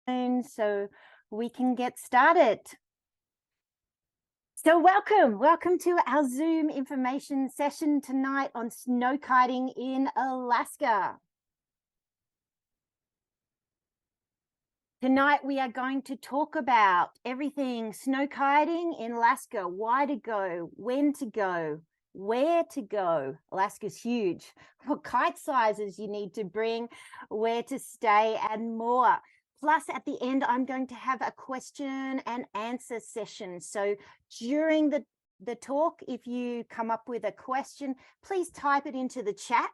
so we can get started. So welcome to our Zoom information session tonight on snowkiting in Alaska. Tonight we are going to talk about everything snowkiting in Alaska, why to go, when to go, where to go. Alaska's huge. What kite sizes you need to bring, where to stay, and more. Plus, at the end, I'm going to have a question and answer session. So during the talk, if you come up with a question, please type it into the chat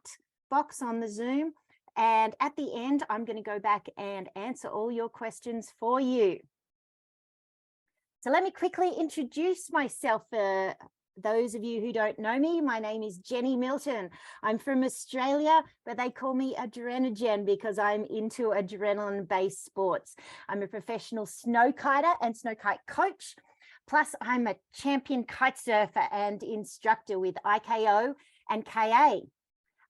box on the Zoom. And at the end, I'm going to go back and answer all your questions for you. So let me quickly introduce myself. Those of you who don't know me, my name is Jennie Milton. I'm from Australia, but they call me Adrenogen because I'm into adrenaline-based sports. I'm a professional snowkiter and snowkite coach. Plus, I'm a champion kite surfer and instructor with IKO and KA.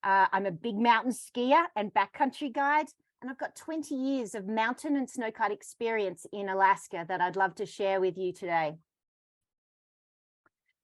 I'm a big mountain skier and backcountry guide, and I've got 20 years of mountain and snowkite experience in Alaska that I'd love to share with you today.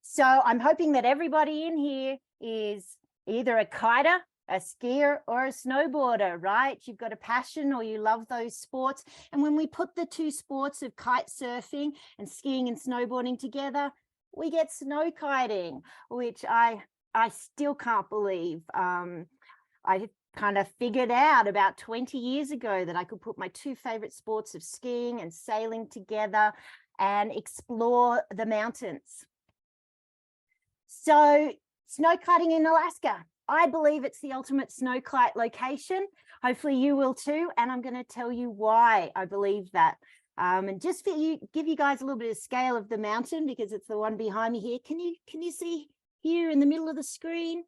So I'm hoping that everybody in here is either a kiter, a skier, or a snowboarder, right? You've got a passion or you love those sports. And when we put the two sports of kite surfing and skiing and snowboarding together, we get snowkiting, which I still can't believe. I kind of figured out about 20 years ago that I could put my two favorite sports of skiing and sailing together and explore the mountains. So snowkiting in Alaska, I believe it's the ultimate snowkite location. Hopefully you will too. And I'm going to tell you why I believe that. And just for you, give you guys a little bit of scale of the mountain because it's the one behind me here. Can you see here in the middle of the screen?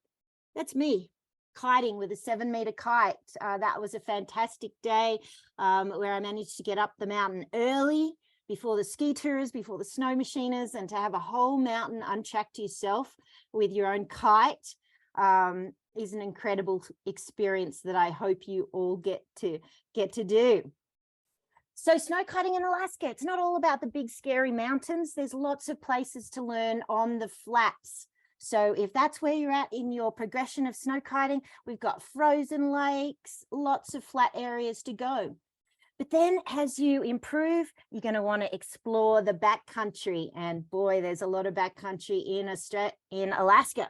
That's me kiting with a 7-meter kite. That was a fantastic day where I managed to get up the mountain early before the ski tours, before the snow machiners, and to have a whole mountain untracked yourself with your own kite is an incredible experience that I hope you all get to do. So snowkiting in Alaska, it's not all about the big scary mountains. There's lots of places to learn on the flats. So if that's where you're at in your progression of snowkiting, we've got frozen lakes, lots of flat areas to go. But then as you improve, you're going to want to explore the backcountry. And boy, there's a lot of backcountry in Alaska.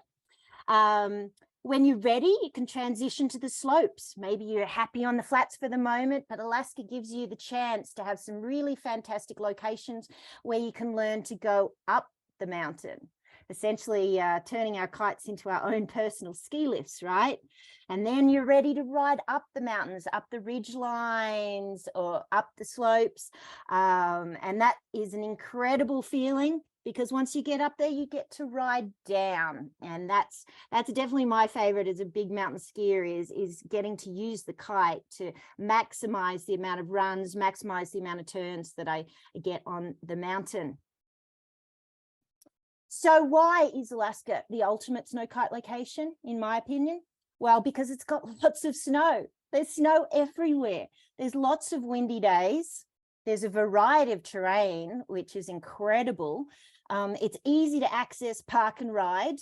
When you're ready, you can transition to the slopes. Maybe you're happy on the flats for the moment, but Alaska gives you the chance to have some really fantastic locations where you can learn to go up the mountain. Essentially turning our kites into our own personal ski lifts, right? And then you're ready to ride up the mountains, up the ridge lines or up the slopes. And that is an incredible feeling because once you get up there, you get to ride down. And that's definitely my favorite as a big mountain skier is getting to use the kite to maximize the amount of runs, maximize the amount of turns that I get on the mountain. So why is Alaska the ultimate snowkite location, in my opinion? Well, because it's got lots of snow. There's snow everywhere. There's lots of windy days. There's a variety of terrain, which is incredible. It's easy to access, park and ride.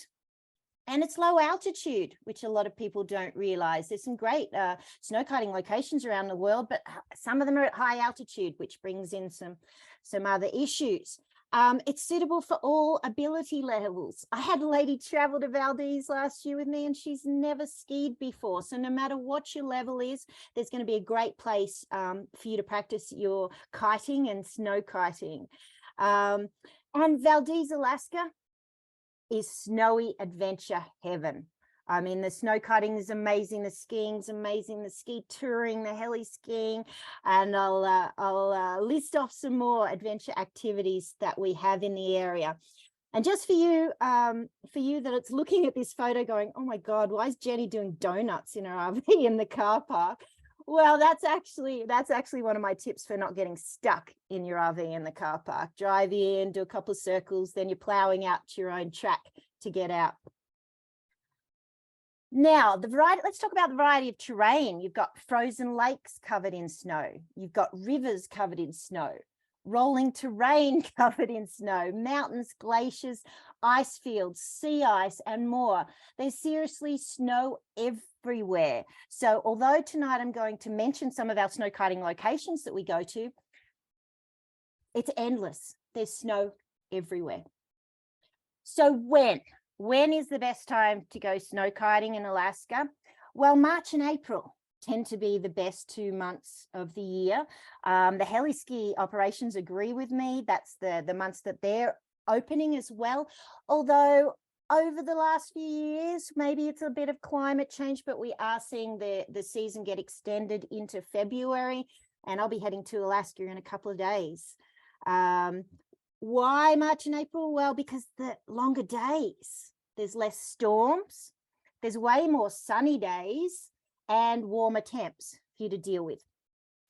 And it's low altitude, which a lot of people don't realize. There's some great snowkiting locations around the world, but some of them are at high altitude, which brings in some other issues. It's suitable for all ability levels. I had a lady travel to VALDEZ last year with me and she's never skied before. So no matter what your level is, there's going to be a great place for you to practice your kiting and snow kiting. And VALDEZ, Alaska is snowy adventure heaven. I mean, the snowkiting is amazing, the skiing is amazing, the ski touring, the heli skiing, and I'll list off some more adventure activities that we have in the area. And just for you that it's looking at this photo going, oh my God, why is Jennie doing donuts in her RV in the car park? Well, that's actually one of my tips for not getting stuck in your RV in the car park. Drive in, do a couple of circles, then you're plowing out to your own track to get out. Now, let's talk about the variety of terrain. You've got frozen lakes covered in snow. You've got rivers covered in snow, rolling terrain covered in snow, mountains, glaciers, ice fields, sea ice, and more. There's seriously snow everywhere. So although tonight I'm going to mention some of our snow kiting locations that we go to, it's endless. There's snow everywhere. So when is the best time to go snow kiting in Alaska? Well, March and April tend to be the best 2 months of the year. The heli ski operations agree with me. That's the months that they're opening as well. Although over the last few years, maybe it's a bit of climate change, but we are seeing the season get extended into February, and I'll be heading to Alaska in a couple of days. Why March and April? Well, because the longer days, there's less storms, there's way more sunny days and warmer temps for you to deal with.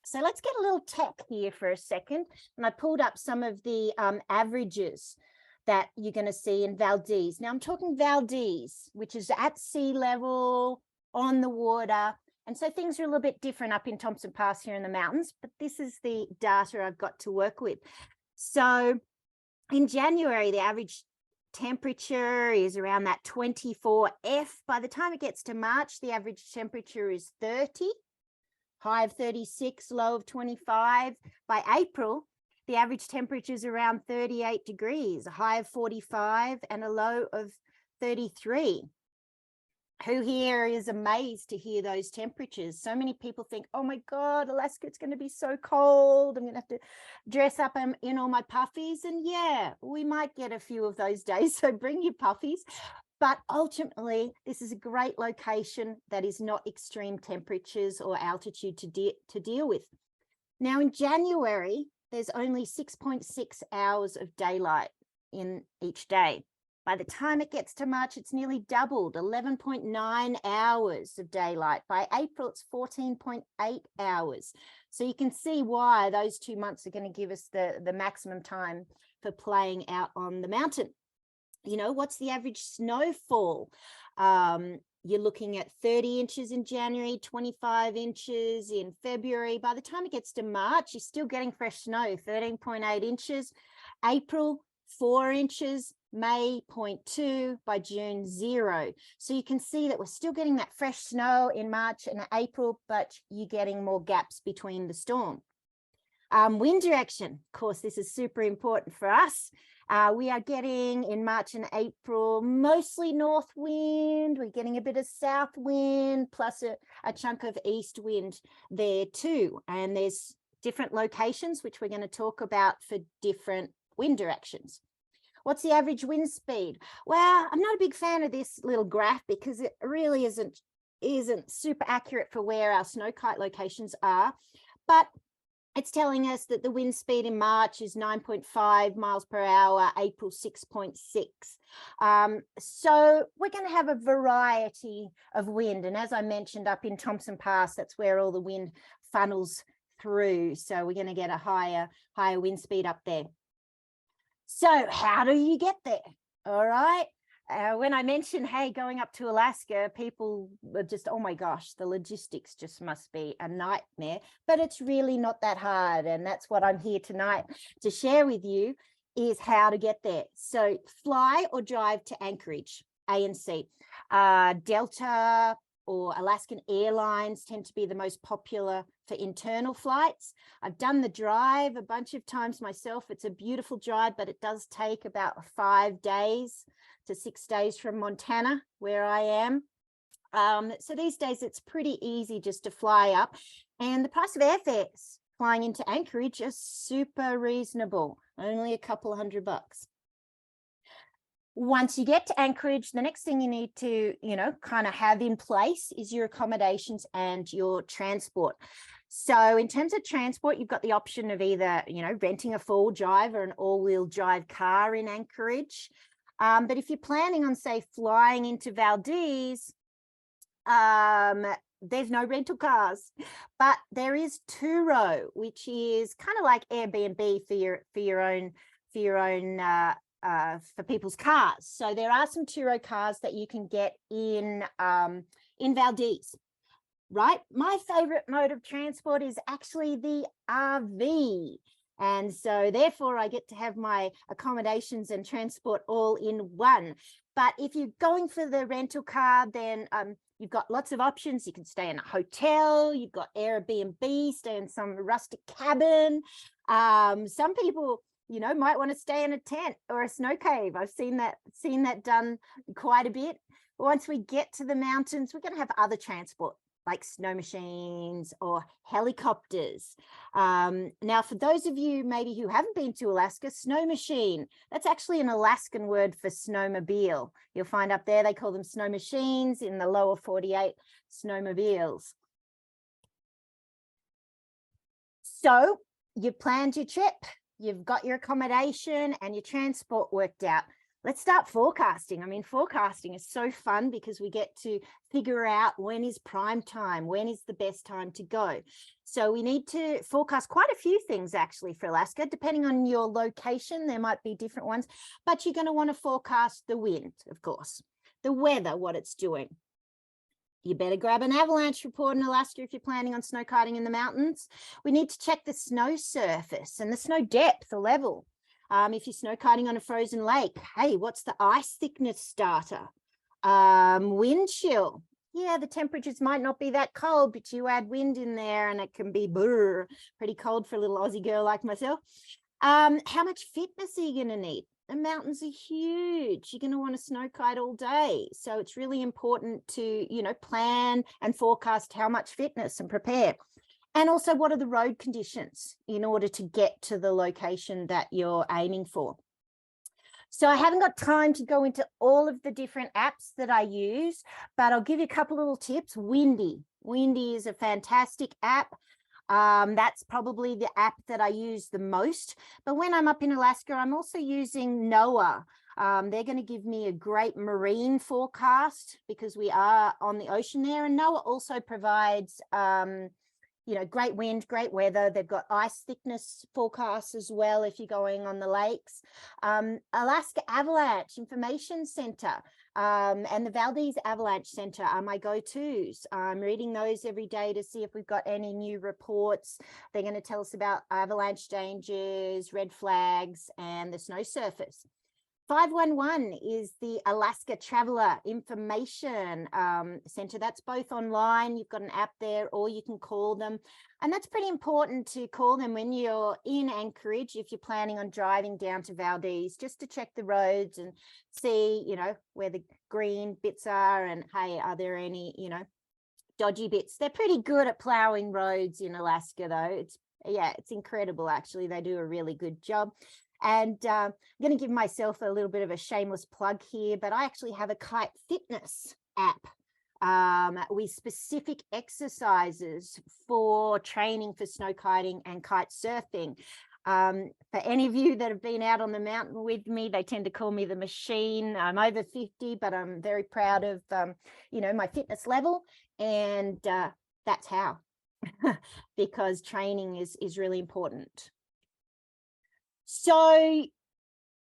So let's get a little tech here for a second. And I pulled up some of the averages that you're going to see in VALDEZ. Now I'm talking VALDEZ, which is at sea level, on the water. And so things are a little bit different up in Thompson Pass here in the mountains, but this is the data I've got to work with. So in January, the average temperature is around that 24 F. By the time it gets to March, the average temperature is 30, high of 36, low of 25. By April, the average temperature is around 38 degrees, a high of 45 and a low of 33. Who here is amazed to hear those temperatures? So many people think, oh my God, Alaska, it's going to be so cold. I'm going to have to dress up in all my puffies. And yeah, we might get a few of those days. So bring your puffies. But ultimately, this is a great location that is not extreme temperatures or altitude to deal with. Now in January, there's only 6.6 hours of daylight in each day. By the time it gets to March, it's nearly doubled, 11.9 hours of daylight. By April, it's 14.8 hours. So you can see why those 2 months are going to give us the maximum time for playing out on the mountain. You know, what's the average snowfall? You're looking at 30 inches in January, 25 inches in February. By the time it gets to March, you're still getting fresh snow, 13.8 inches. April, 4 inches. May 0.2, by June 0. So you can see that we're still getting that fresh snow in March and April, but you're getting more gaps between the storm. Wind direction, of course, this is super important for us. We are getting in March and April mostly north wind. We're getting a bit of south wind plus a chunk of east wind there too. And there's different locations which we're going to talk about for different wind directions. What's the average wind speed? Well, I'm not a big fan of this little graph because it really isn't super accurate for where our snowkite locations are, but it's telling us that the wind speed in March is 9.5 miles per hour, April 6.6. So we're going to have a variety of wind. And as I mentioned, up in Thompson Pass, that's where all the wind funnels through. So we're going to get a higher wind speed up there. So how do you get there? All right. When I mentioned, hey, going up to Alaska, people are just, oh my gosh, the logistics just must be a nightmare, but it's really not that hard. And that's what I'm here tonight to share with you is how to get there. So fly or drive to Anchorage, A and C. Delta or Alaskan Airlines tend to be the most popular for internal flights. I've done the drive a bunch of times myself. It's a beautiful drive, but it does take about 5 days to 6 days from Montana, where I am. So these days it's pretty easy just to fly up, and the price of airfares flying into Anchorage is super reasonable, only a couple $100. Once you get to Anchorage, the next thing you need to, kind of have in place is your accommodations and your transport. So in terms of transport, you've got the option of either, renting a four-wheel drive or an all-wheel drive car in Anchorage. But if you're planning on, say, flying into VALDEZ, there's no rental cars, but there is TURO, which is kind of like Airbnb for your own for people's cars. So there are some TURO cars that you can get in VALDEZ. Right, my favorite mode of transport is actually the RV. And so therefore I get to have my accommodations and transport all in one. But if you're going for the rental car, then you've got lots of options. You can stay in a hotel, you've got Airbnb, stay in some rustic cabin. Some people, you know, might want to stay in a tent or a snow cave. I've seen that done quite a bit. Once we get to the mountains, we're going to have other transport, like snow machines or helicopters. Now, for those of you maybe who haven't been to Alaska, snow machine, that's actually an Alaskan word for snowmobile. You'll find up there, they call them snow machines, in the lower 48, snowmobiles. So you've planned your trip, you've got your accommodation and your transport worked out. Let's start forecasting. I mean, forecasting is so fun because we get to figure out when is prime time, when is the best time to go. So we need to forecast quite a few things actually for Alaska, depending on your location. There might be different ones, but you're going to want to forecast the wind, of course, the weather, what it's doing. You better grab an avalanche report in Alaska if you're planning on snow kiting in the mountains. We need to check the snow surface and the snow depth or level. If you're snow kiting on a frozen lake, hey, what's the ice thickness data? Wind chill. Yeah, the temperatures might not be that cold, but you add wind in there and it can be pretty cold for a little Aussie girl like myself. How much fitness are you going to need? The mountains are huge. You're going to want to snow kite all day. So it's really important to, you know, plan and forecast how much fitness and prepare. And also, what are the road conditions in order to get to the location that you're aiming for? So I haven't got time to go into all of the different apps that I use, but I'll give you a couple little tips. Windy is a fantastic app. That's probably the app that I use the most. But when I'm up in Alaska, I'm also using NOAA. They're going to give me a great marine forecast because we are on the ocean there. And NOAA also provides you know, great wind, great weather. They've got ice thickness forecasts as well if you're going on the lakes. Alaska Avalanche Information Center and the VALDEZ Avalanche Center are my go-tos. I'm reading those every day to see if we've got any new reports. They're going to tell us about avalanche dangers, red flags, and the snow surface. 511 is the Alaska Traveler Information Center. That's both online. You've got an app there, or you can call them. And that's pretty important to call them when you're in Anchorage, if you're planning on driving down to VALDEZ, just to check the roads and see, you know, where the green bits are and, hey, are there any, you know, dodgy bits? They're pretty good at plowing roads in Alaska, though. It's incredible, actually. They do a really good job. And I'm going to give myself a little bit of a shameless plug here, but I actually have a kite fitness app with specific exercises for training for snow kiting and kite surfing. For any of you that have been out on the mountain with me, they tend to call me the machine. I'm over 50, but I'm very proud of, you know, my fitness level. And that's how, because training is really important. So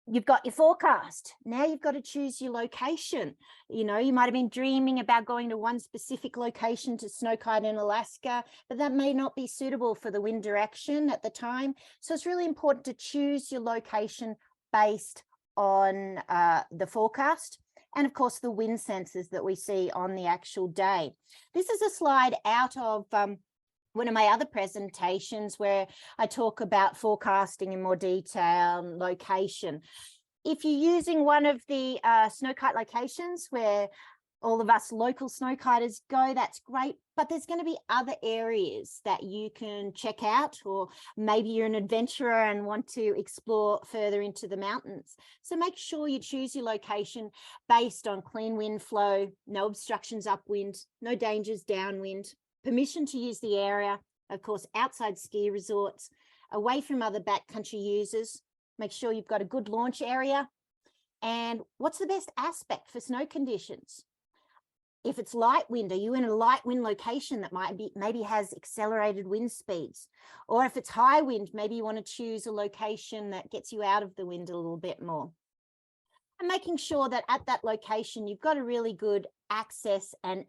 you've got your forecast. Now you've got to choose your location. You know, you might have been dreaming about going to one specific location to snow kite in Alaska, but that may not be suitable for the wind direction at the time. So it's really important to choose your location based on the forecast and, of course, the wind sensors that we see on the actual day. This is a slide out of one of my other presentations where I talk about forecasting in more detail and location. If you're using one of the snowkite locations where all of us local snowkiters go, that's great. But there's going to be other areas that you can check out, or maybe you're an adventurer and want to explore further into the mountains. So make sure you choose your location based on clean wind flow, no obstructions upwind, no dangers downwind, permission to use the area, of course, outside ski resorts, away from other backcountry users. Make sure you've got a good launch area. And what's the best aspect for snow conditions? If it's light wind, are you in a light wind location that maybe has accelerated wind speeds? Or if it's high wind, maybe you want to choose a location that gets you out of the wind a little bit more. and making sure that at that location, you've got a really good access and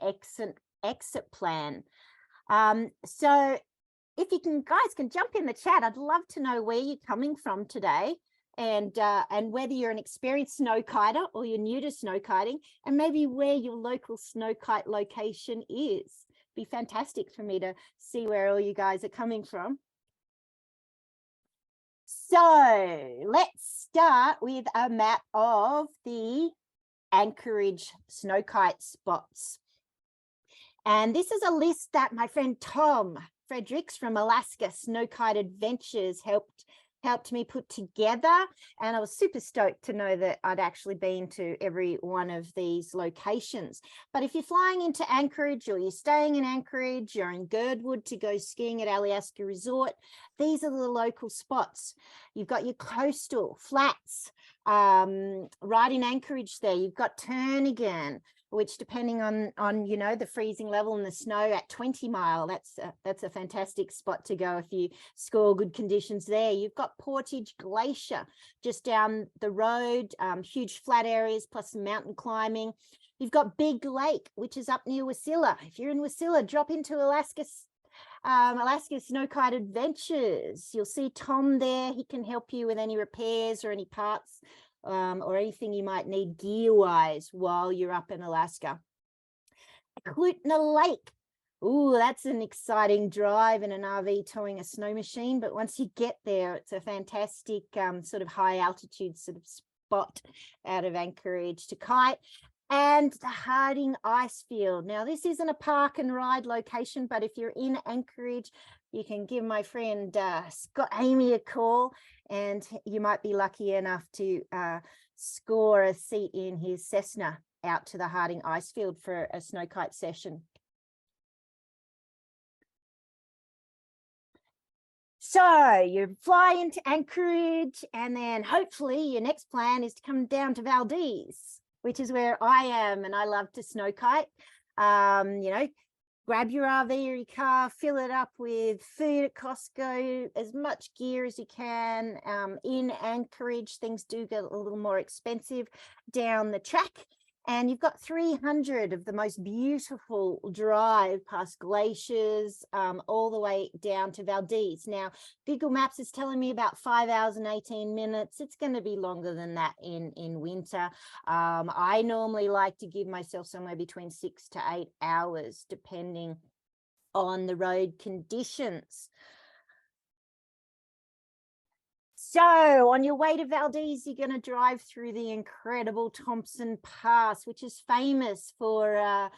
exit plan. So if you can, guys can jump in the chat. I'd love to know where you're coming from today, and whether you're an experienced snowkiter or you're new to snowkiting, and maybe where your local snowkite location is. Be fantastic for me to see where all you guys are coming from. So let's start with a map of the Anchorage snowkite spots. And this is a list that my friend Tom Fredericks from Alaska Snowkite Adventures helped me put together, and I was super stoked to know that I'd actually been to every one of these locations. But if you're flying into Anchorage, or you're staying in Anchorage, you're in Girdwood to go skiing at Alyeska Resort, these are the local spots. You've got your coastal flats right in Anchorage there. You've got Turnagain, which depending on you know, the freezing level and the snow at 20 Mile, that's a fantastic spot to go if you score good conditions there. You've got Portage Glacier just down the road, huge flat areas plus some mountain climbing. You've got Big Lake, which is up near Wasilla. If you're in Wasilla, drop into Alaska Snowkite Adventures. You'll see Tom there. He can help you with any repairs or any parts, or anything you might need gear-wise while you're up in Alaska. Kootenai Lake. Ooh, that's an exciting drive in an RV towing a snow machine. But once you get there, it's a fantastic sort of high altitude sort of spot out of Anchorage to kite. And the Harding Icefield. Now, this isn't a park and ride location, but if you're in Anchorage, you can give my friend Scott Amy a call, and you might be lucky enough to score a seat in his Cessna out to the Harding Icefield for a snowkite session. So you fly into Anchorage, and then hopefully your next plan is to come down to VALDEZ, which is where I am, and I love to snowkite. You know, grab your RV or your car, fill it up with food at Costco, as much gear as you can. In Anchorage, things do get a little more expensive down the track. And you've got 300 of the most beautiful drive past glaciers, all the way down to VALDEZ. Now, Google Maps is telling me about 5 hours and 18 minutes. It's going to be longer than that in winter. I normally like to give myself somewhere between 6 to 8 hours, depending on the road conditions. So on your way to VALDEZ, you're going to drive through the incredible Thompson Pass, which is famous for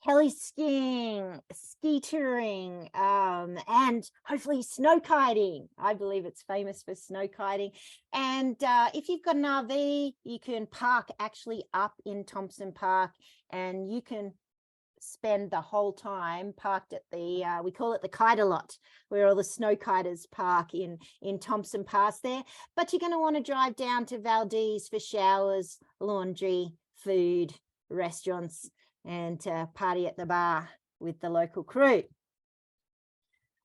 heli skiing, ski touring, and hopefully snowkiting. I believe it's famous for snowkiting. And if you've got an RV, you can park actually up in Thompson Park, and you can spend the whole time parked at the we call it the kite lot, where all the snowkiters park in Thompson Pass there. But you're going to want to drive down to VALDEZ for showers, laundry, food, restaurants, and party at the bar with the local crew.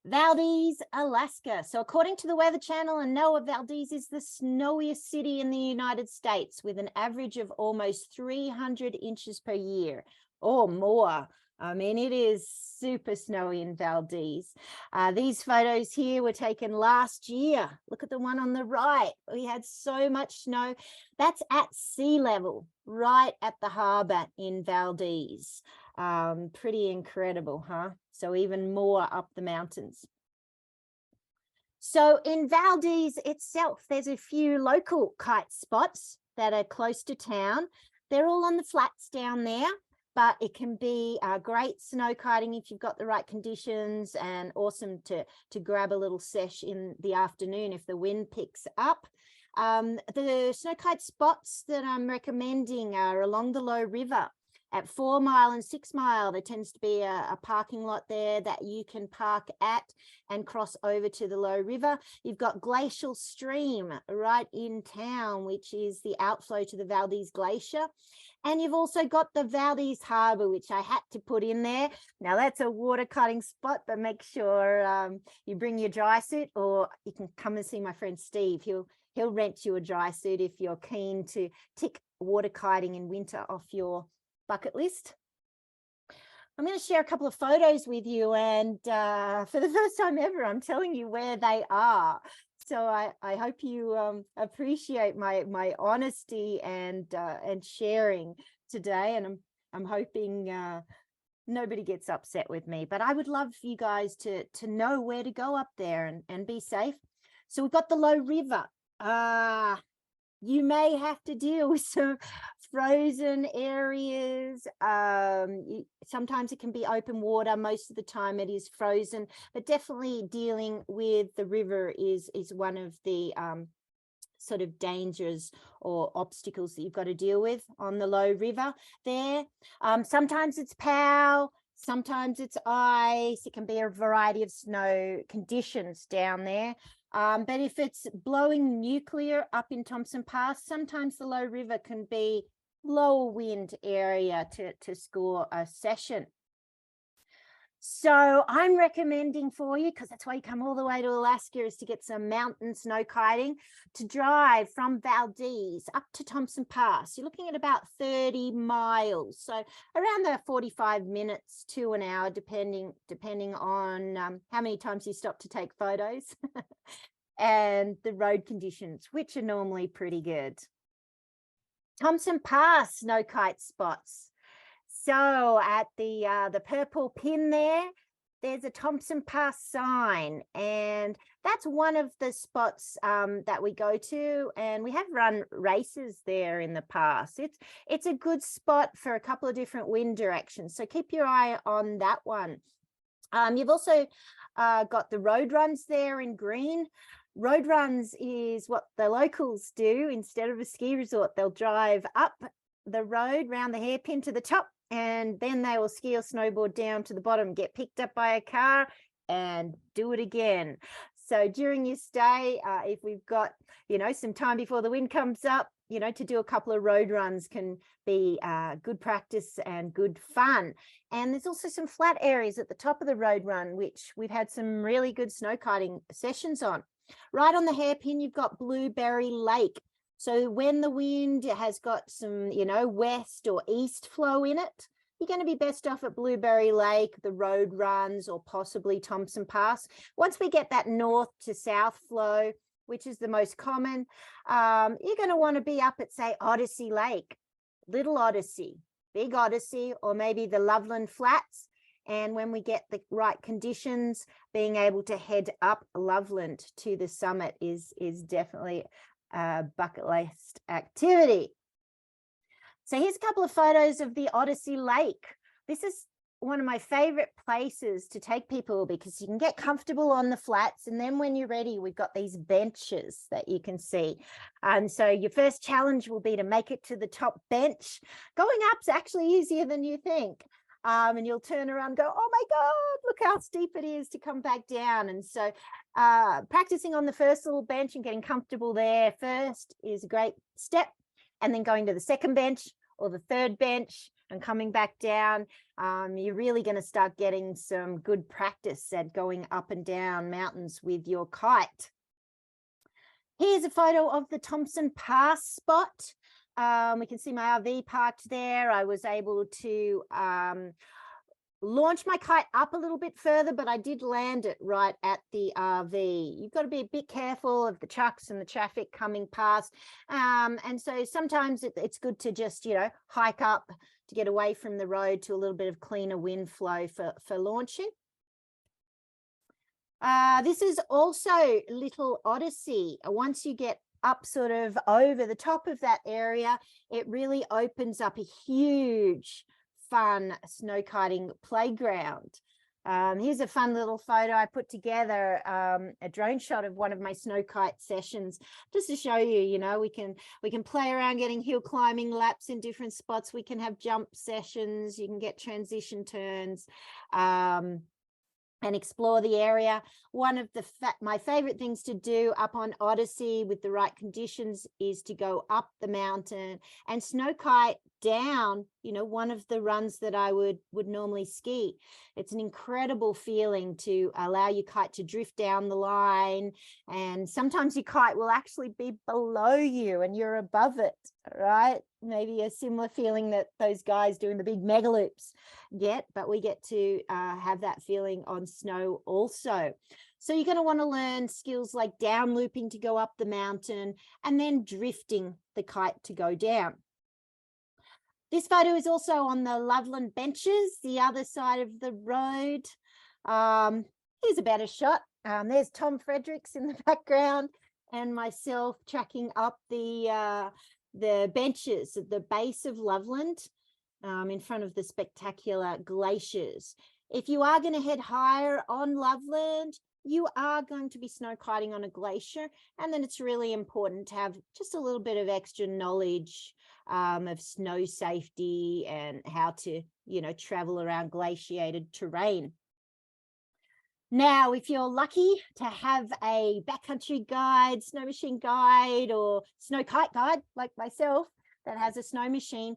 VALDEZ, Alaska. So according to the Weather Channel and NOAA, VALDEZ is the snowiest city in the United States, with an average of almost 300 inches per year or more. I mean, it is super snowy in VALDEZ. These photos here were taken last year. Look at the one on the right. We had so much snow. That's at sea level, right at the harbor in VALDEZ. Pretty incredible, huh? So even more up the mountains. So in VALDEZ itself, there's a few local kite spots that are close to town. They're all on the flats down there, but it can be great snow kiting if you've got the right conditions, and awesome to grab a little sesh in the afternoon if the wind picks up. The snow kite spots that I'm recommending are along the Low River. At 4 Mile and 6 Mile, there tends to be a parking lot there that you can park at and cross over to the Low River. You've got Glacial Stream right in town, which is the outflow to the VALDEZ Glacier. And you've also got the VALDEZ Harbour, which I had to put in there. Now, that's a water cutting spot, but make sure you bring your dry suit, or you can come and see my friend Steve. he'll rent you a dry suit if you're keen to tick water kiting in winter off your bucket list. I'm going to share a couple of photos with you, and for the first time ever, I'm telling you where they are. So I hope you appreciate my honesty and sharing today, and I'm hoping nobody gets upset with me. But I would love you guys to know where to go up there and be safe. So we've got the low river. You may have to deal with some frozen areas. Sometimes it can be open water. Most of the time it is frozen, but definitely dealing with the river is one of the sort of dangers or obstacles that you've got to deal with on the low river there. Sometimes it's POW, sometimes it's ice. It can be a variety of snow conditions down there. But if it's blowing nuclear up in Thompson Pass, sometimes the low river can be lower wind area to score a session. So I'm recommending for you, because that's why you come all the way to Alaska, is to get some mountain snow kiting, to drive from Valdez up to Thompson Pass. You're looking at about 30 miles, so around the 45 minutes to an hour, depending on how many times you stop to take photos and the road conditions, which are normally pretty good. Thompson Pass snow kite spots. So at the purple pin there's a Thompson Pass sign, and that's one of the spots that we go to, and we have run races there in the past. It's a good spot for a couple of different wind directions, so keep your eye on that one. You've also got the road runs there in green. Road runs is what the locals do. Instead of a ski resort, they'll drive up the road round the hairpin to the top, and then they will ski or snowboard down to the bottom, get picked up by a car and do it again. So during your stay, if we've got, some time before the wind comes up, to do a couple of road runs can be good practice and good fun. And there's also some flat areas at the top of the road run, which we've had some really good snow kiting sessions on. Right on the hairpin, you've got Blueberry Lake. So when the wind has got some, west or east flow in it, you're going to be best off at Blueberry Lake, the road runs, or possibly Thompson Pass. Once we get that north to south flow, which is the most common, you're going to want to be up at, say, Odyssey Lake, Little Odyssey, Big Odyssey, or maybe the Loveland Flats. And when we get the right conditions, being able to head up Loveland to the summit is definitely bucket list activity. So here's a couple of photos of the Odyssey Lake. This is one of my favorite places to take people, because you can get comfortable on the flats, and then when you're ready, we've got these benches that you can see. And so your first challenge will be to make it to the top bench. Going up's actually easier than you think. And you'll turn around and go, oh my God, look how steep it is to come back down. And so practicing on the first little bench and getting comfortable there first is a great step. And then going to the second bench or the third bench and coming back down, you're really going to start getting some good practice at going up and down mountains with your kite. Here's a photo of the Thompson Pass spot. We can see my RV parked there. I was able to launch my kite up a little bit further, but I did land it right at the RV. You've got to be a bit careful of the trucks and the traffic coming past. And so sometimes it's good to just, hike up to get away from the road to a little bit of cleaner wind flow for launching. This is also Little Odyssey. Once you get up sort of over the top of that area, it really opens up a huge fun snow kiting playground. Here's a fun little photo I put together, a drone shot of one of my snow kite sessions, just to show you, we can play around getting hill climbing laps in different spots. We can have jump sessions. You can get transition turns. And explore the area. One of my favorite things to do up on Odyssey with the right conditions is to go up the mountain and snow kite down, you know, one of the runs that I would normally ski. It's an incredible feeling to allow your kite to drift down the line. And sometimes your kite will actually be below you and you're above it, right? Maybe a similar feeling that those guys doing the big mega loops get, but we get to have that feeling on snow also. So you're going to want to learn skills like down looping to go up the mountain and then drifting the kite to go down. This photo is also on the Loveland benches, the other side of the road. Here's a better shot. There's Tom Fredericks in the background and myself tracking up the benches at the base of Loveland in front of the spectacular glaciers. If you are going to head higher on Loveland, you are going to be snow kiting on a glacier, and then it's really important to have just a little bit of extra knowledge of snow safety and how to, you know, travel around glaciated terrain. Now, if you're lucky to have a backcountry guide, snow machine guide, or snow kite guide like myself that has a snow machine,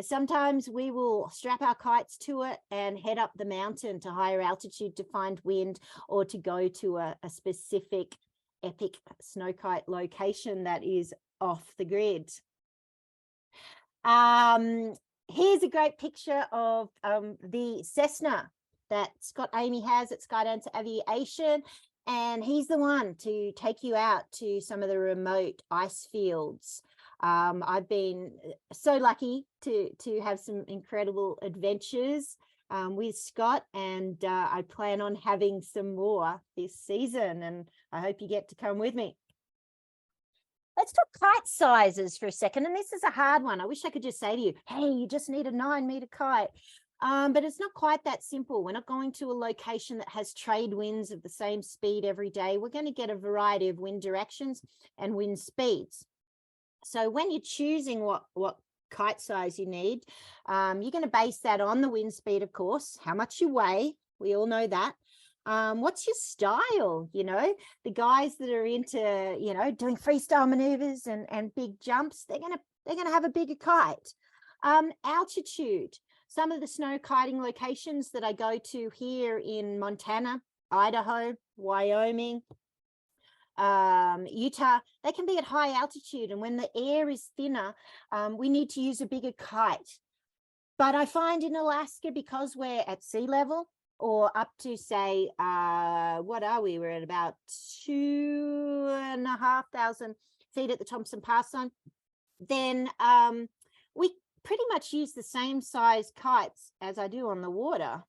sometimes we will strap our kites to it and head up the mountain to higher altitude to find wind or to go to a specific epic snow kite location that is off the grid. Here's a great picture of the Cessna that Scott Amy has at Skydance Aviation, and he's the one to take you out to some of the remote ice fields. I've been so lucky to have some incredible adventures with Scott, and I plan on having some more this season, and I hope you get to come with me. Let's talk kite sizes for a second, and this is a hard one. I wish I could just say to you, hey, you just need a 9-meter kite. But it's not quite that simple. We're not going to a location that has trade winds of the same speed every day. We're going to get a variety of wind directions and wind speeds. So when you're choosing what kite size you need, you're going to base that on the wind speed, of course, how much you weigh. We all know that. What's your style? You know, the guys that are into, you know, doing freestyle maneuvers and big jumps, they're going to have a bigger kite. Altitude. Some of the snow kiting locations that I go to here in Montana, Idaho, Wyoming, Utah, they can be at high altitude, and when the air is thinner, we need to use a bigger kite. But I find in Alaska, because we're at sea level or up to, say, what are we? We're at about 2,500 feet at the Thompson Pass zone. Then we pretty much use the same size kites as I do on the water,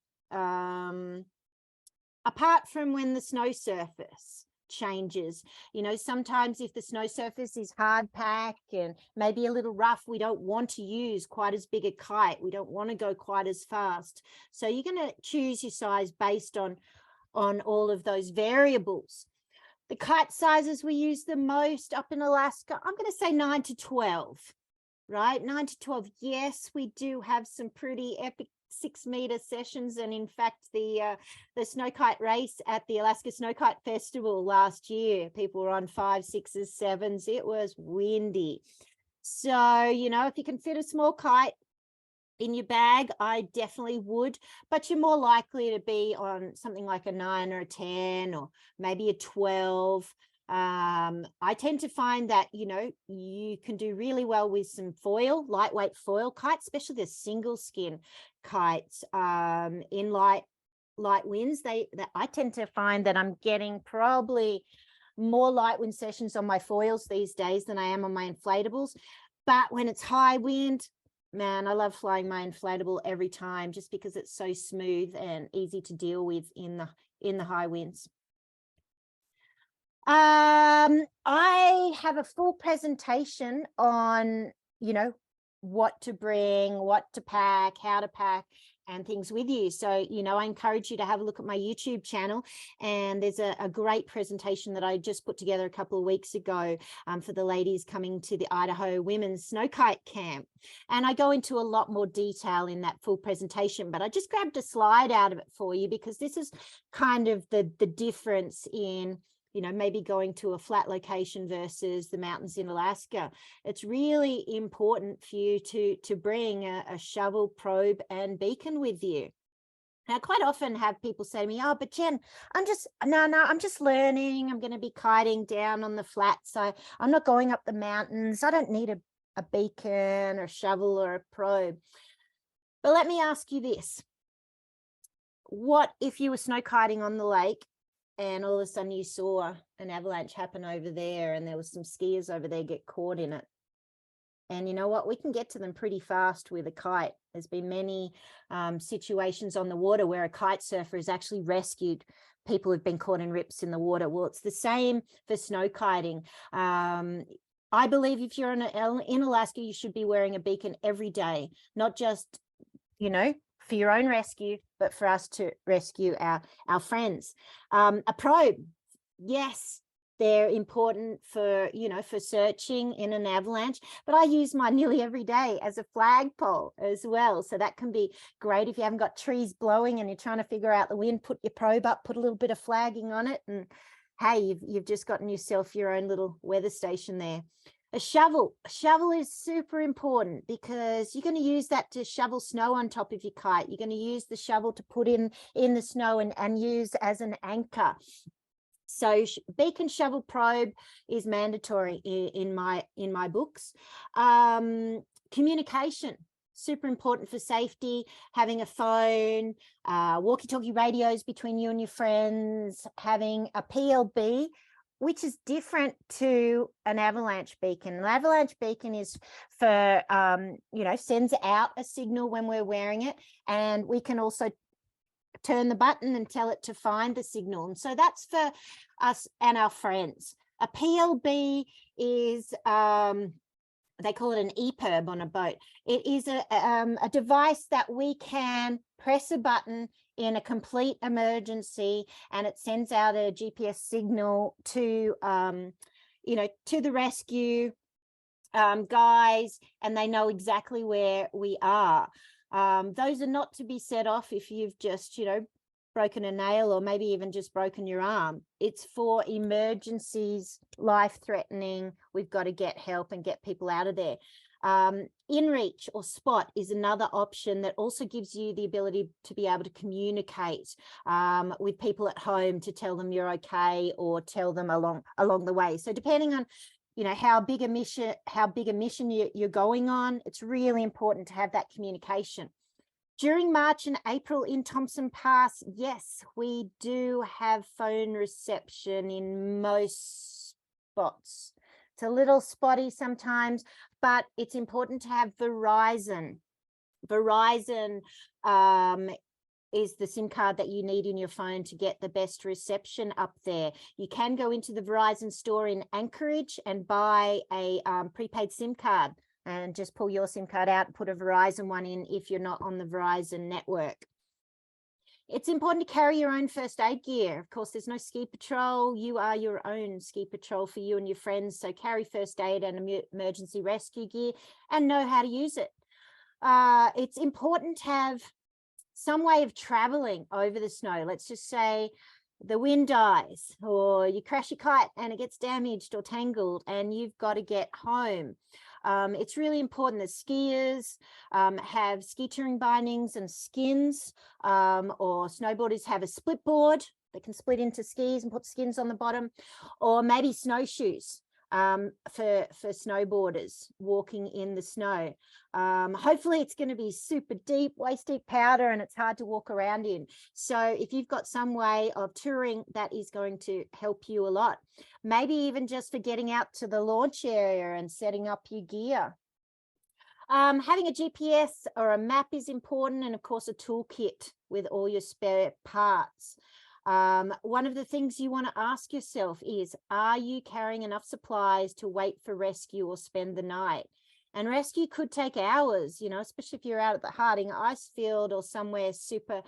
apart from when the snow surface changes. You know, sometimes if the snow surface is hard pack and maybe a little rough, we don't want to use quite as big a kite. We don't want to go quite as fast. So you're going to choose your size based on all of those variables. The kite sizes we use the most up in Alaska, I'm going to say 9 to 12, right? 9 to 12. Yes, we do have some pretty epic 6-meter sessions, and in fact the Snowkite race at the Alaska Snowkite Festival last year, people were on 5s, 6s, 7s. It was windy. So, you know, if you can fit a small kite in your bag, I definitely would, but you're more likely to be on something like a 9 or a 10 or maybe a 12. I tend to find that, you know, you can do really well with some foil, lightweight foil kites, especially the single skin kites in light winds. I tend to find that I'm getting probably more light wind sessions on my foils these days than I am on my inflatables. But when it's high wind, man, I love flying my inflatable every time, just because it's so smooth and easy to deal with in the high winds. I have a full presentation on, you know, what to bring, what to pack, how to pack, and things with you. So, you know, I encourage you to have a look at my YouTube channel, and there's a great presentation that I just put together a couple of weeks ago for the ladies coming to the Idaho Women's Snowkite Camp. And I go into a lot more detail in that full presentation, but I just grabbed a slide out of it for you because this is kind of the difference in, you know, maybe going to a flat location versus the mountains in Alaska. It's really important for you to bring a shovel, probe, and beacon with you. Now, I quite often have people say to me, oh, but Jen, I'm just learning. I'm going to be kiting down on the flats. So I'm not going up the mountains. I don't need a beacon or a shovel or a probe. But let me ask you this. What if you were snow kiting on the lake and all of a sudden you saw an avalanche happen over there and there was some skiers over there get caught in it? And you know what? We can get to them pretty fast with a kite. There's been many situations on the water where a kite surfer has actually rescued people who've been caught in rips in the water. Well, it's the same for snow kiting. I believe if you're in Alaska, you should be wearing a beacon every day, not just, you know, for your own rescue, but for us to rescue our friends. A probe, yes. They're important for, you know, for searching in an avalanche, but I use mine nearly every day as a flagpole as well. So that can be great if you haven't got trees blowing and you're trying to figure out the wind, put your probe up, put a little bit of flagging on it. And hey, you've just gotten yourself your own little weather station there. A shovel is super important because you're going to use that to shovel snow on top of your kite. You're going to use the shovel to put in the snow and use as an anchor. So beacon, shovel, probe is mandatory in my books. Communication, super important for safety. Having a phone, walkie-talkie radios between you and your friends, having a PLB, which is different to an avalanche beacon. An avalanche beacon is for, you know, sends out a signal when we're wearing it, and we can also turn the button and tell it to find the signal. And so that's for us and our friends. A PLB is, they call it an EPIRB on a boat. It is a device that we can press a button in a complete emergency, and it sends out a GPS signal to, you know, to the rescue guys, and they know exactly where we are. Those are not to be set off if you've just, you know, broken a nail or maybe even just broken your arm. It's for emergencies, life-threatening. We've got to get help and get people out of there. InReach or Spot is another option that also gives you the ability to be able to communicate with people at home to tell them you're okay or tell them along the way. So depending on, you know, how big a mission you're going on, it's really important to have that communication. During March and April in Thompson Pass, yes, we do have phone reception in most spots. It's a little spotty sometimes, but it's important to have Verizon. Verizon is the SIM card that you need in your phone to get the best reception up there. You can go into the Verizon store in Anchorage and buy a prepaid SIM card and just pull your SIM card out and put a Verizon one in if you're not on the Verizon network. It's important to carry your own first aid gear. Of course, there's no ski patrol. You are your own ski patrol for you and your friends. So carry first aid and emergency rescue gear and know how to use it. It's important to have some way of traveling over the snow. Let's just say the wind dies or you crash your kite and it gets damaged or tangled and you've got to get home. It's really important that skiers have ski touring bindings and skins, or snowboarders have a split board. They can split into skis and put skins on the bottom, or maybe snowshoes for snowboarders walking in the snow. Hopefully it's going to be super deep, waist deep powder, and it's hard to walk around in. So if you've got some way of touring, that is going to help you a lot. Maybe even just for getting out to the launch area and setting up your gear. Having a GPS or a map is important, and of course a toolkit with all your spare parts. One of the things you want to ask yourself is, are you carrying enough supplies to wait for rescue or spend the night? And rescue could take hours, you know, especially if you're out at the Harding ice field or somewhere super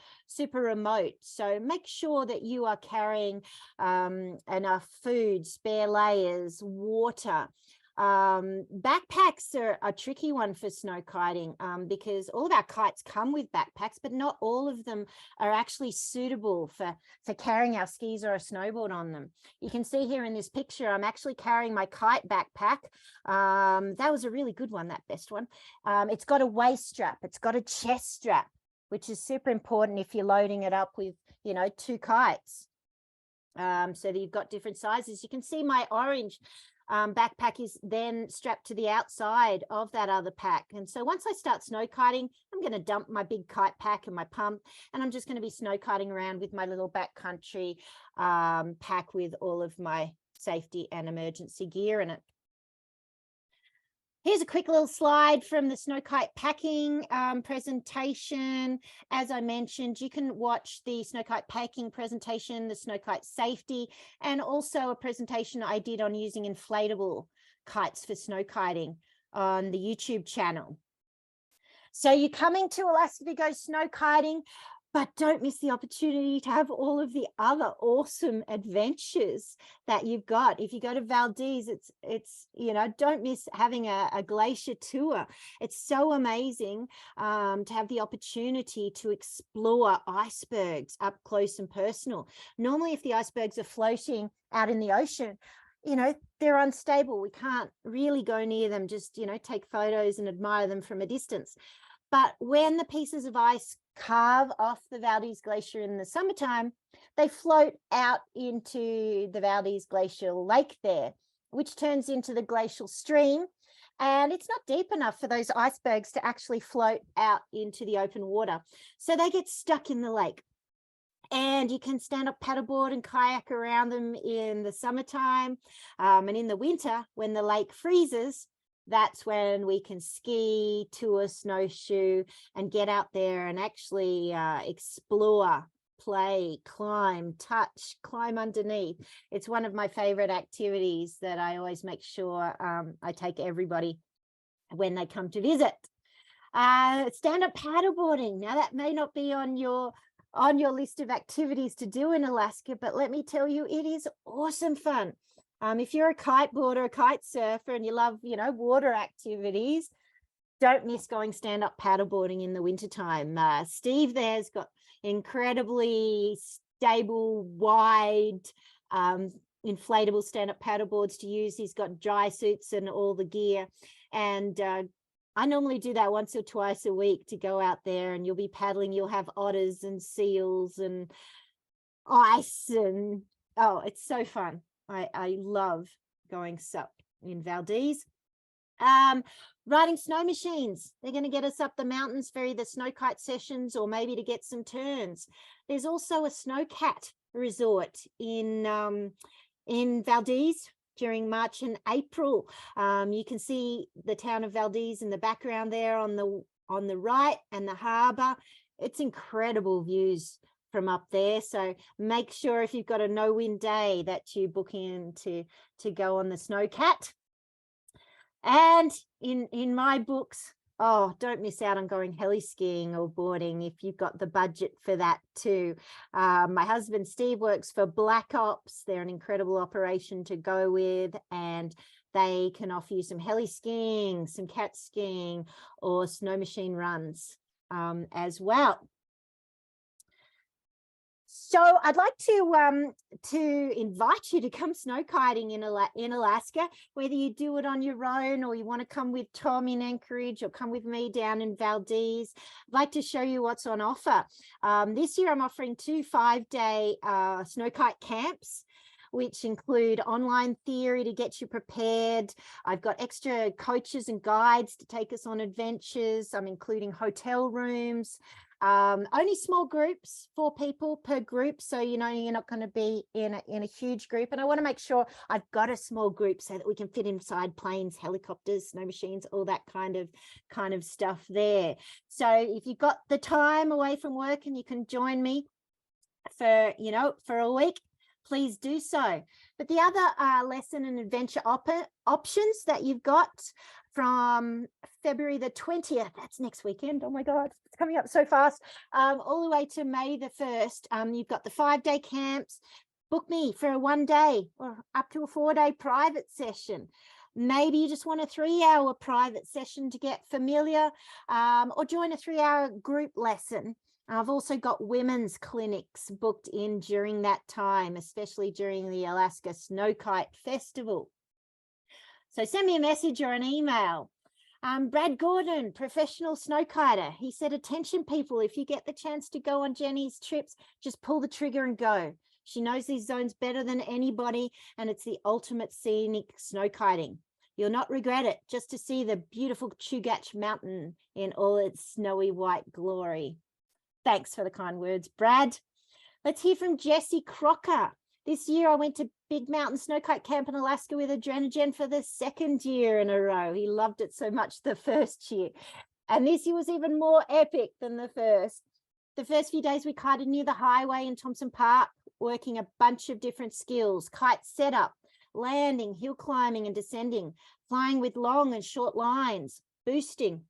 remote. So make sure that you are carrying enough food, spare layers, water. Backpacks are a tricky one for snow kiting because all of our kites come with backpacks, but not all of them are actually suitable for carrying our skis or a snowboard on them. You can see here in this picture, I'm actually carrying my kite backpack. That was a really good one, that best one. It's got a waist strap, it's got a chest strap, which is super important if you're loading it up with, you know, 2 kites. So that you've got different sizes. You can see my orange backpack is then strapped to the outside of that other pack. And so once I start snow kiting, I'm going to dump my big kite pack and my pump, and I'm just going to be snow kiting around with my little backcountry pack with all of my safety and emergency gear in it. Here's a quick little slide from the Snowkite packing presentation. As I mentioned, you can watch the Snowkite packing presentation, the Snowkite safety, and also a presentation I did on using inflatable kites for snow kiting on the YouTube channel. So you're coming to Alaska to go snow kiting, but don't miss the opportunity to have all of the other awesome adventures that you've got. If you go to VALDEZ, it's you know, don't miss having a glacier tour. It's so amazing to have the opportunity to explore icebergs up close and personal. Normally, if the icebergs are floating out in the ocean, you know, they're unstable. We can't really go near them, just, you know, take photos and admire them from a distance. But when the pieces of ice carve off the Valdez Glacier in the summertime, they float out into the Valdez Glacial Lake there, which turns into the glacial stream. And it's not deep enough for those icebergs to actually float out into the open water. So they get stuck in the lake. And you can stand up paddleboard and kayak around them in the summertime. And in the winter, when the lake freezes, that's when we can ski, tour, snowshoe, and get out there and actually explore, play, climb, touch, climb underneath. It's one of my favorite activities that I always make sure I take everybody when they come to visit. Stand-up paddleboarding. Now, that may not be on your list of activities to do in Alaska, but let me tell you, it is awesome fun. If you're a kiteboarder, a kite surfer, and you love, you know, water activities, don't miss going stand-up paddleboarding in the wintertime. Steve there's got incredibly stable, wide, inflatable stand-up paddleboards to use. He's got dry suits and all the gear. And I normally do that once or twice a week to go out there, and you'll be paddling. You'll have otters and seals and ice, and oh, it's so fun. I love going sup in Valdez. Riding snow machines. They're going to get us up the mountains for either Snowkite sessions or maybe to get some turns. There's also a Snowcat resort in Valdez during March and April. You can see the town of Valdez in the background there on the right, and the harbour. It's incredible views from up there. So make sure if you've got a no-wind day that you book in to go on the Snowcat. And in my books, oh, don't miss out on going heli skiing or boarding if you've got the budget for that too. My husband Steve works for Black Ops. They're an incredible operation to go with, and they can offer you some heli skiing, some cat skiing, or snow machine runs as well. So I'd like to invite you to come snow kiting in Alaska, whether you do it on your own or you want to come with Tom in Anchorage or come with me down in Valdez. I'd like to show you what's on offer. This year I'm offering 2 5-day Snowkite camps, which include online theory to get you prepared. I've got extra coaches and guides to take us on adventures. I'm including hotel rooms. Only small groups, 4 people per group, so you know you're not going to be in a huge group. And I want to make sure I've got a small group so that we can fit inside planes, helicopters, snow machines, all that kind of stuff there. So if you've got the time away from work and you can join me for a week, please do so. But the other lesson and adventure options that you've got from February the 20th, that's next weekend, oh my God, it's coming up so fast, all the way to May the 1st, you've got the 5-day camps. Book me for a 1-day or up to a 4-day private session. Maybe you just want a 3-hour private session to get familiar, or join a 3-hour group lesson. I've also got women's clinics booked in during that time, especially during the Alaska Snowkite Festival. So send me a message or an email. Brad Gordon, professional snowkiter. He said, attention people, if you get the chance to go on Jennie's trips, just pull the trigger and go. She knows these zones better than anybody, and it's the ultimate scenic snowkiting. You'll not regret it, just to see the beautiful Chugach Mountain in all its snowy white glory. Thanks for the kind words, Brad. Let's hear from Jesse Crocker. This year I went to Big Mountain Snowkite Camp in Alaska with Adrenogen for the 2nd year in a row. He loved it so much the 1st year. And this year was even more epic than the first. The first few days we kited near the highway in Thompson Park, working a bunch of different skills: kite setup, landing, hill climbing and descending, flying with long and short lines, boosting,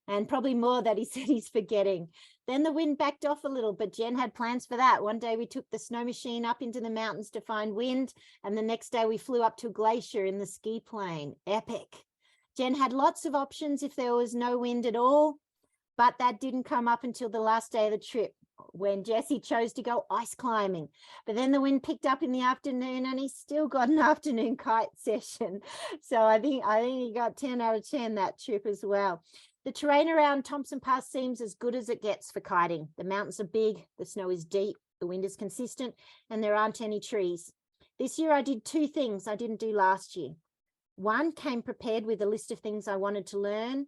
and probably more that he said he's forgetting. Then the wind backed off a little, but Jen had plans for that. One day we took the snow machine up into the mountains to find wind, and the next day we flew up to a glacier in the ski plane. Epic. Jen had lots of options if there was no wind at all, but that didn't come up until the last day of the trip, when Jesse chose to go ice climbing. But then the wind picked up in the afternoon, and he still got an afternoon kite session. So I think he got 10 out of 10 that trip as well. The terrain around Thompson Pass seems as good as it gets for kiting. The mountains are big, the snow is deep, the wind is consistent, and there aren't any trees. This year I did 2 things I didn't do last year. One, came prepared with a list of things I wanted to learn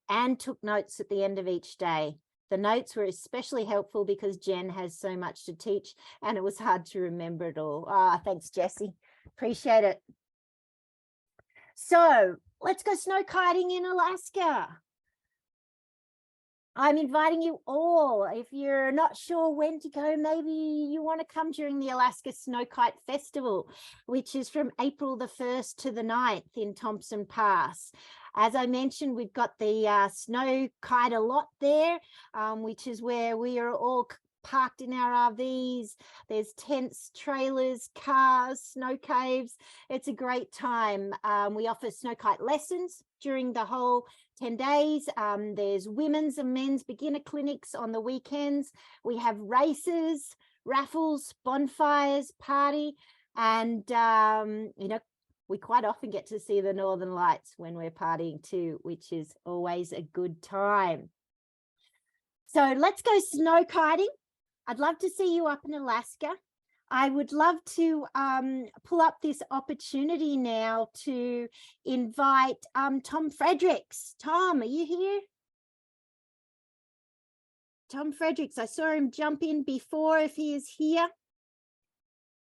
and took notes at the end of each day. The notes were especially helpful because Jen has so much to teach, and it was hard to remember it all. Thanks, Jessie. Appreciate it. So let's go snow kiting in Alaska. I'm inviting you all. If you're not sure when to go, maybe you want to come during the Alaska Snowkite Festival, which is from April the 1st to the 9th in Thompson Pass. As I mentioned, we've got the Snowkite lot there, which is where we are all parked in our RVs. There's tents, trailers, cars, snow caves. It's a great time. We offer Snowkite lessons during the whole 10 days. There's women's and men's beginner clinics on the weekends. We have races, raffles, bonfires, party, and we quite often get to see the Northern Lights when we're partying too, which is always a good time. So let's go snow kiting. I'd love to see you up in Alaska. I would love to pull up this opportunity now to invite Tom Fredericks. Tom, are you here? Tom Fredericks, I saw him jump in before. If he is here,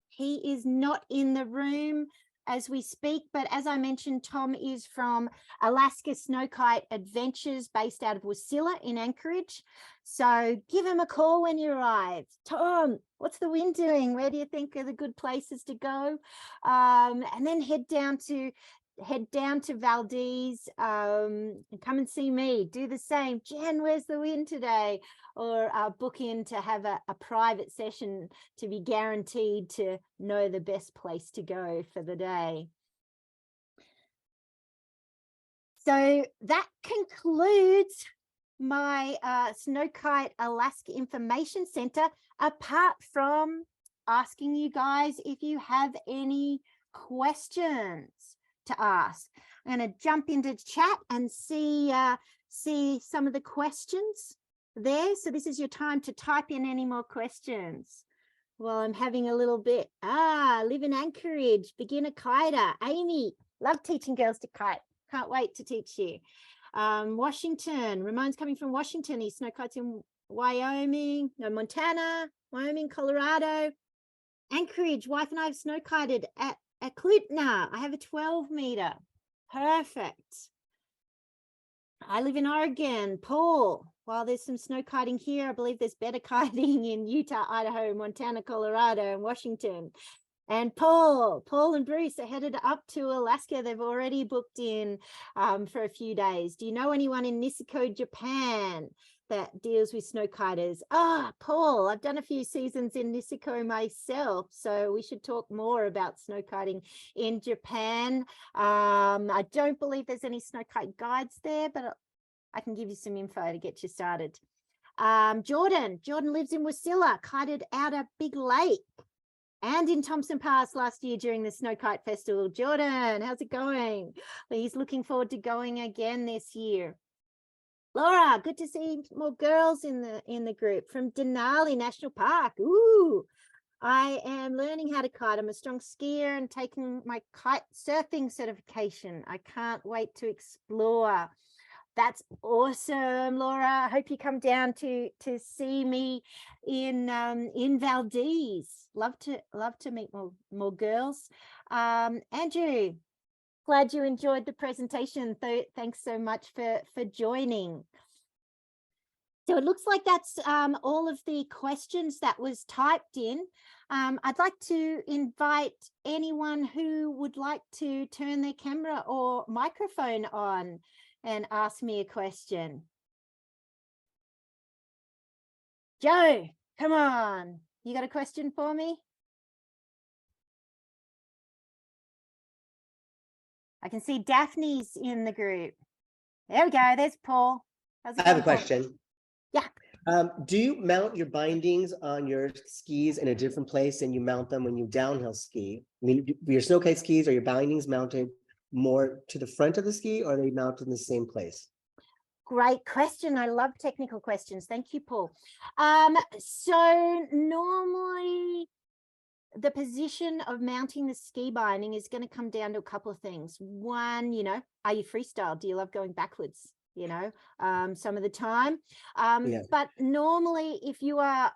he is not in the room as we speak, but as I mentioned, Tom is from Alaska Snowkite Adventures based out of Wasilla in Anchorage. So give him a call when you arrive. Tom, what's the wind doing? Where do you think are the good places to go? And then head down to VALDEZ and come and see me. Do the same. Jen, where's the wind today? Or book in to have a private session to be guaranteed to know the best place to go for the day. So that concludes my Snowkite Alaska Information Center, apart from asking you guys if you have any questions to ask. I'm going to jump into chat and see some of the questions there. So this is your time to type in any more questions. Well, I'm having a little bit. Live in Anchorage, beginner kiter. Amy, love teaching girls to kite. Can't wait to teach you. Washington, Ramon's coming from Washington. He snow kites in Wyoming, no, Montana, Wyoming, Colorado. Anchorage, wife and I have snow kited at Klutna. I have a 12 meter. Perfect. I live in Oregon. Paul, while there's some snow kiting here, I believe there's better kiting in Utah, Idaho, Montana, Colorado, and Washington. And Paul and Bruce are headed up to Alaska. They've already booked in for a few days. Do you know anyone in Niseko, Japan? that deals with snow kiters. Paul, I've done a few seasons in Niseko myself, so we should talk more about snow kiting in Japan. I don't believe there's any snow kite guides there, but I can give you some info to get you started. Jordan lives in Wasilla, kited out a big lake and in Thompson Pass last year during the Snowkite Festival. Jordan, how's it going? He's looking forward to going again this year. Laura, good to see more girls in the group from Denali National Park. Ooh, I am learning how to kite. I'm a strong skier and taking my kite surfing certification. I can't wait to explore. That's awesome, Laura. I hope you come down to see me in VALDEZ. Love to meet more girls. Andrew, glad you enjoyed the presentation. Thanks so much for joining. So it looks like that's all of the questions that was typed in. I'd like to invite anyone who would like to turn their camera or microphone on and ask me a question. Joe, come on. You got a question for me? I can see Daphne's in the group. There we go. There's Paul. How's it going, I have a question. Yeah. Do you mount your bindings on your skis in a different place than you mount them when you downhill ski? I mean, your Snowkite skis, are your bindings mounted more to the front of the ski, or are they mounted in the same place? Great question. I love technical questions. Thank you, Paul. So normally the position of mounting the ski binding is going to come down to a couple of things. One, are you freestyle? Do you love going backwards? Some of the time. Yeah. But normally if you are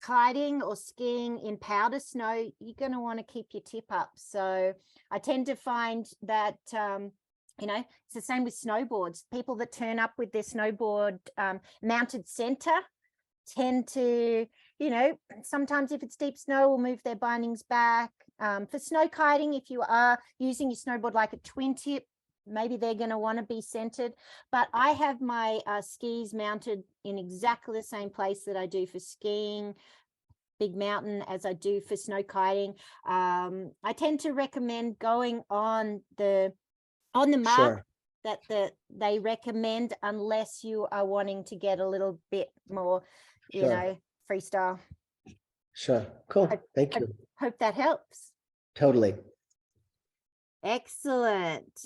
kiting or skiing in powder snow, you're going to want to keep your tip up. So I tend to find that it's the same with snowboards. People that turn up with their snowboard mounted center tend to, sometimes if it's deep snow, will move their bindings back. For snow kiting, if you are using your snowboard like a twin tip, maybe they're going to want to be centered. But I have my skis mounted in exactly the same place that I do for skiing, big mountain, as I do for snow kiting. I tend to recommend going on the mark that they recommend, unless you are wanting to get a little bit more, freestyle. Sure. Cool. Thank you. Hope that helps. Totally. Excellent.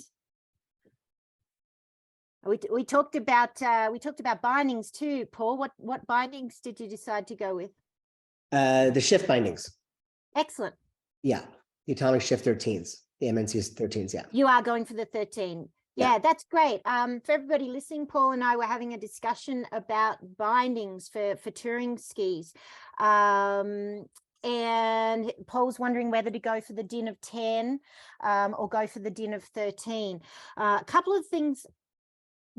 We talked about bindings too, Paul. What bindings did you decide to go with? The shift bindings. Excellent. Yeah, the Atomic Shift 13s, the MNC's 13s. Yeah. You are going for the 13. Yeah, that's great. For everybody listening, Paul and I were having a discussion about bindings for touring skis. And Paul's wondering whether to go for the DIN of 10 or go for the DIN of 13. A couple of things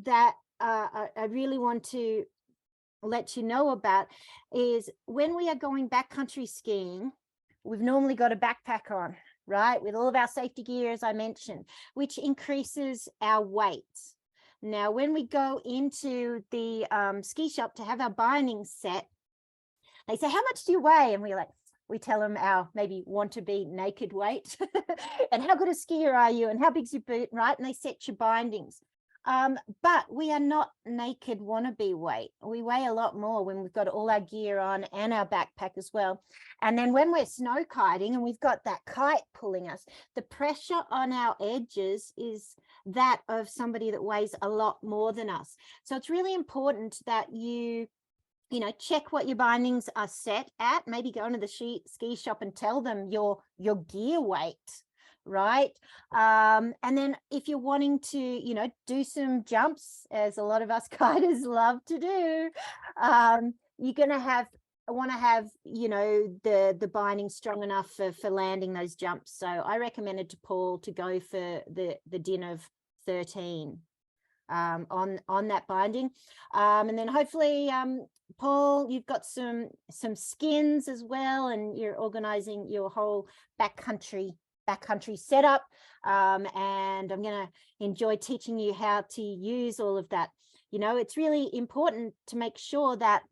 that I really want to let you know about is when we are going backcountry skiing, we've normally got a backpack on, right, with all of our safety gear, as I mentioned, which increases our weight. Now, when we go into the ski shop to have our bindings set, they say, how much do you weigh? And we tell them our maybe want to be naked weight and how good a skier are you and how big's your boot, right? And they set your bindings. But we are not naked wannabe weight. We weigh a lot more when we've got all our gear on and our backpack as well. And then when we're snow kiting and we've got that kite pulling us, the pressure on our edges is that of somebody that weighs a lot more than us. So it's really important that you check what your bindings are set at. Maybe go into the ski shop and tell them your gear weight. Right. And then if you're wanting to, do some jumps, as a lot of us kiters love to do, you're going to want to have, the binding strong enough for landing those jumps. So I recommended to Paul to go for the DIN of 13 on that binding. And then hopefully, Paul, you've got some skins as well, and you're organizing your whole backcountry setup, and I'm going to enjoy teaching you how to use all of that. You know, it's really important to make sure that,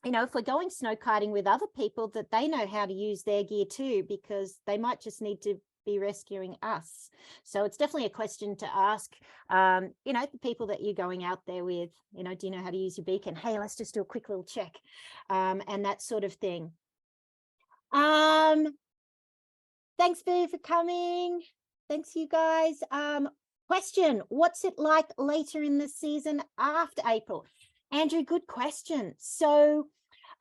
you know, if we're going snow kiting with other people, that they know how to use their gear too, because they might just need to be rescuing us. So it's definitely a question to ask, you know, the people that you're going out there with, you know, do you know how to use your beacon? Hey, let's just do a quick little check, and that sort of thing. Thanks for coming. Thanks, you guys. Question, what's it like later in the season after April? Andrew, good question. So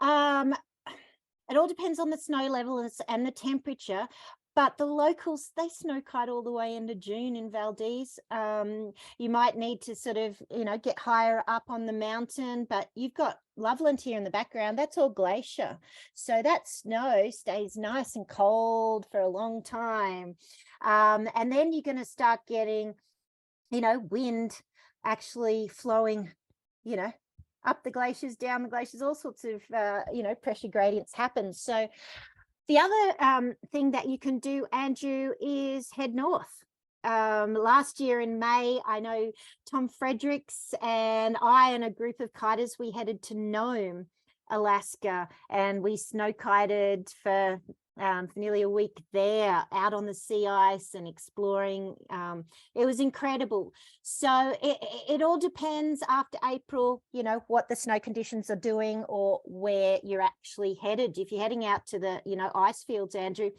it all depends on the snow level and the temperature, but the locals, they snow kite all the way into June in Valdez. You might need to sort of, you know, get higher up on the mountain, but you've got Loveland here in the background. That's all glacier. So that snow stays nice and cold for a long time. And then you're going to start getting, you know, wind actually flowing, you know, up the glaciers, down the glaciers, all sorts of, you know, pressure gradients happen. So the other thing that you can do, Andrew, is head north. Last year in May, I know Tom Fredericks and I and a group of kiters, we headed to Nome, Alaska, and we snow kited for nearly a week there, out on the sea ice and exploring. It was incredible. So it all depends after April, you know, what the snow conditions are doing or where you're actually headed. If you're heading out to the, you know, ice fields, Andrew,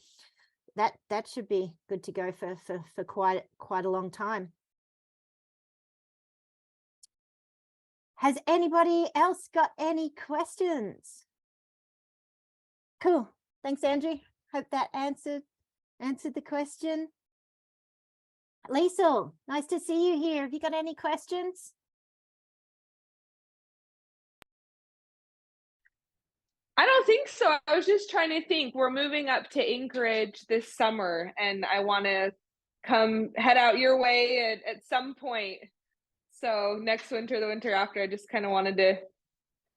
that should be good to go for quite a long time. Has anybody else got any questions? Cool. Thanks, Andrew. Hope that answered the question. Liesl, nice to see you here. Have you got any questions? I don't think so. I was just trying to think. We're moving up to Anchorage this summer, and I want to head out your way at some point. So next winter, the winter after, I just kind of wanted to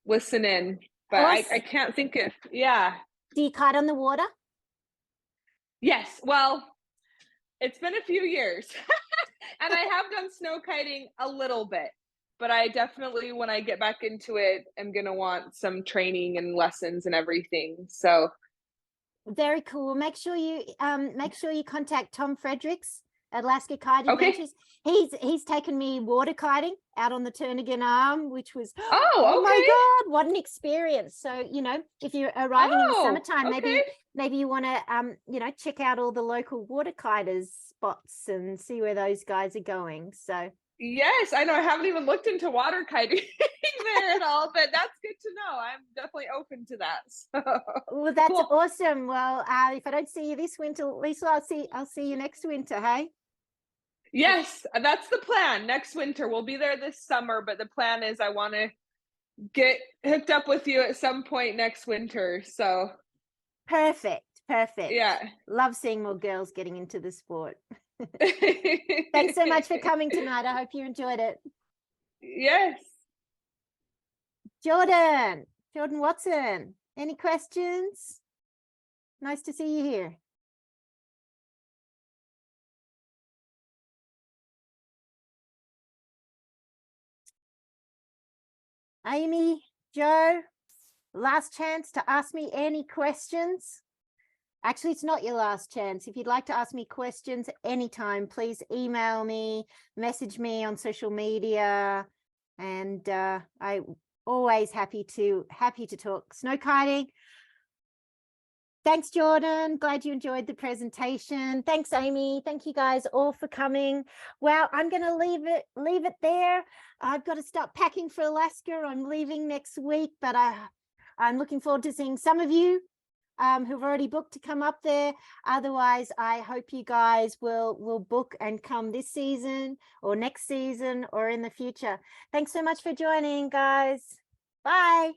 listen in, but Awesome. I can't think of, yeah. Do you kite on the water? Yes. Well, it's been a few years and I have done snow kiting a little bit, but I definitely, when I get back into it, I'm going to want some training and lessons and everything. So very cool. Make sure you contact Tom Fredericks at Alaska Kite Adventures. He's taken me water kiting out on the Turnagain Arm, which was oh my God, what an experience. So, you know, if you're arriving in the summertime, maybe you want to you know, check out all the local water kiters spots and see where those guys are going. So yes, I know I haven't even looked into water kiting there at all, but that's good to know. I'm definitely open to that. So. Well, that's cool. Awesome. Well, if I don't see you this winter, Lisa, I'll see you next winter. Hey. Yes, that's the plan. Next winter, we'll be there this summer, but the plan is I want to get hooked up with you at some point next winter. So perfect. Yeah. Love seeing more girls getting into the sport. Thanks so much for coming tonight. I hope you enjoyed it. Yes. Jordan Watson, any questions? Nice to see you here. Amy, Joe, last chance to ask me any questions. Actually, it's not your last chance. If you'd like to ask me questions anytime, please email me, message me on social media, and I always happy to talk snow kiting. Thanks, Jordan. Glad you enjoyed the presentation. Thanks, Amy. Thank you guys all for coming. Well, I'm going to leave it there. I've got to start packing for Alaska. I'm leaving next week, but I'm looking forward to seeing some of you who've already booked to come up there. Otherwise, I hope you guys will book and come this season or next season or in the future. Thanks so much for joining, guys. Bye.